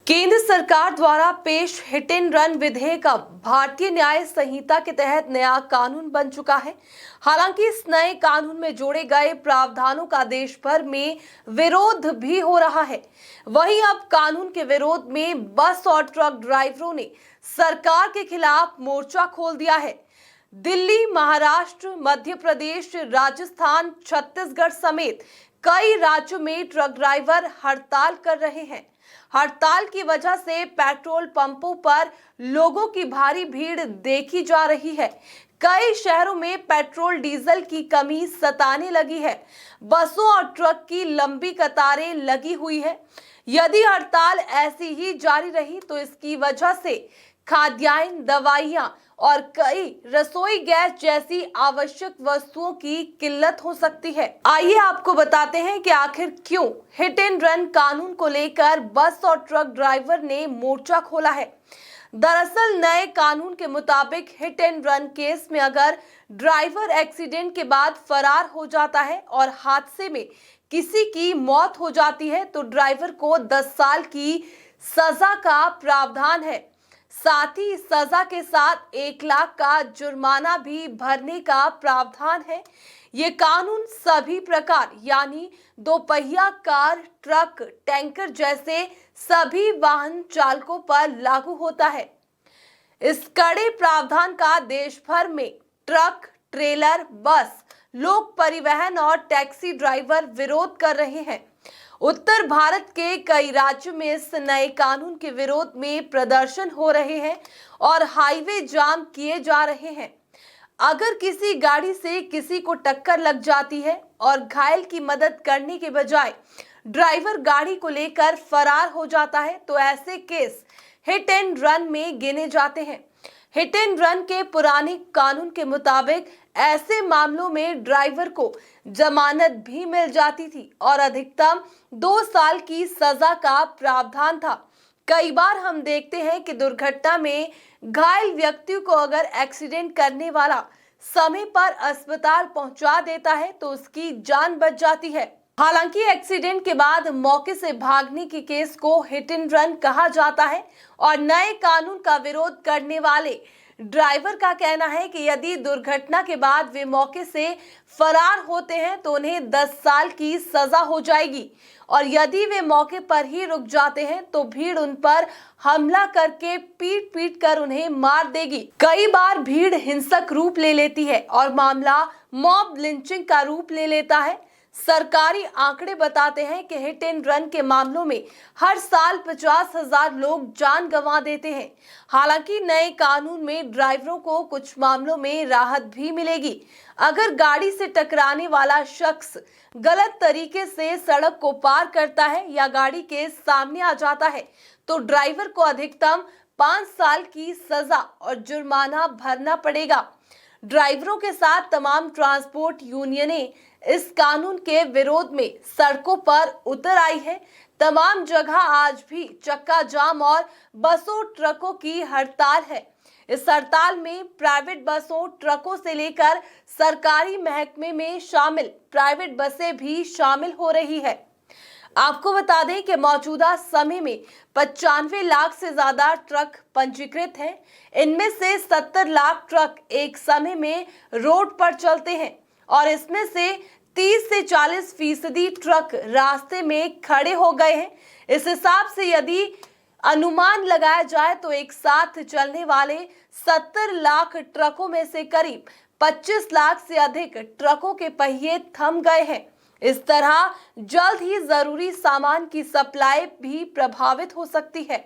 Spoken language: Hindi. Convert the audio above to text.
केंद्र सरकार द्वारा पेश हिट एंड रन विधेयक अब भारतीय न्याय संहिता के तहत नया कानून बन चुका है। हालांकि इस नए कानून में जोड़े गए प्रावधानों का देश भर में विरोध भी हो रहा है। वहीं अब कानून के विरोध में बस और ट्रक ड्राइवरों ने सरकार के खिलाफ मोर्चा खोल दिया है। दिल्ली, महाराष्ट्र, मध्य प्रदेश, राजस्थान, छत्तीसगढ़ समेत कई राज्यों में ट्रक ड्राइवर हड़ताल कर रहे हैं। हड़ताल की वजह से पेट्रोल पंपों पर लोगों की भारी भीड़ देखी जा रही है। कई शहरों में पेट्रोल डीजल की कमी सताने लगी है। बसों और ट्रक की लंबी कतारें लगी हुई है। यदि हड़ताल ऐसी ही जारी रही तो इसकी वजह से खाद्यान्न, दवाइयां और कई रसोई गैस जैसी आवश्यक वस्तुओं की किल्लत हो सकती है। आइए आपको बताते हैं कि आखिर क्यों हिट एंड रन कानून को लेकर बस और ट्रक ड्राइवर ने मोर्चा खोला है। दरअसल नए कानून के मुताबिक हिट एंड रन केस में अगर ड्राइवर एक्सीडेंट के बाद फरार हो जाता है और हादसे में किसी की मौत हो जाती है तो ड्राइवर को 10 साल की सजा का प्रावधान है। साथ ही सजा के साथ 1 लाख का जुर्माना भी भरने का प्रावधान है। ये कानून सभी प्रकार यानी दोपहिया कार, ट्रक, टैंकर जैसे सभी वाहन चालकों पर लागू होता है। इस कड़े प्रावधान का देश भर में ट्रक, ट्रेलर, बस, लोक परिवहन और टैक्सी ड्राइवर विरोध कर रहे हैं। उत्तर भारत के कई राज्यों में इस नए कानून के विरोध में प्रदर्शन हो रहे हैं और हाईवे जाम किए जा रहे हैं। अगर किसी गाड़ी से किसी को टक्कर लग जाती है और घायल की मदद करने के बजाय ड्राइवर गाड़ी को लेकर फरार हो जाता है तो ऐसे केस हिट एंड रन में गिने जाते हैं। हिट एंड रन के पुराने कानून के मुताबिक ऐसे मामलों में ड्राइवर को जमानत भी मिल जाती थी और अधिकतम 2 साल की सजा का प्रावधान था। कई बार हम देखते हैं कि दुर्घटना में घायल व्यक्ति को अगर एक्सीडेंट करने वाला समय पर अस्पताल पहुंचा देता है तो उसकी जान बच जाती है। हालांकि एक्सीडेंट के बाद मौके से भागने के केस को हिट एंड रन कहा जाता है और नए कानून का विरोध करने वाले ड्राइवर का कहना है कि यदि दुर्घटना के बाद वे मौके से फरार होते हैं तो उन्हें 10 साल की सजा हो जाएगी और यदि वे मौके पर ही रुक जाते हैं तो भीड़ उन पर हमला करके पीट कर उन्हें मार देगी। कई बार भीड़ हिंसक रूप ले लेती है और मामला मॉब लिंचिंग का रूप ले लेता है। सरकारी आंकड़े बताते हैं कि हिट एंड रन के मामलों में हर साल 50,000 लोग जान गंवा देते हैं। हालांकि नए कानून में ड्राइवरों को कुछ मामलों में राहत भी मिलेगी। अगर गाड़ी से टकराने वाला शख्स गलत तरीके से सड़क को पार करता है या गाड़ी के सामने आ जाता है तो ड्राइवर को अधिकतम 5 साल की सजा और जुर्माना भरना पड़ेगा। ड्राइवरों के साथ तमाम ट्रांसपोर्ट यूनियनें इस कानून के विरोध में सड़कों पर उतर आई है। तमाम जगह आज भी चक्का जाम और बसों, ट्रकों की हड़ताल है। इस हड़ताल में प्राइवेट बसों, ट्रकों से लेकर सरकारी महकमे में शामिल प्राइवेट बसें भी शामिल हो रही है। आपको बता दें कि मौजूदा समय में 95 लाख से ज्यादा ट्रक पंजीकृत हैं। इनमें से 70 लाख ट्रक एक समय में रोड पर चलते हैं और इसमें से 30 से 40% ट्रक रास्ते में खड़े हो गए हैं। इस हिसाब से यदि अनुमान लगाया जाए तो एक साथ चलने वाले 70 लाख ट्रकों में से करीब 25 लाख से अधिक ट्रकों के पहिए थम गए हैं। इस तरह जल्द ही जरूरी सामान की सप्लाई भी प्रभावित हो सकती है।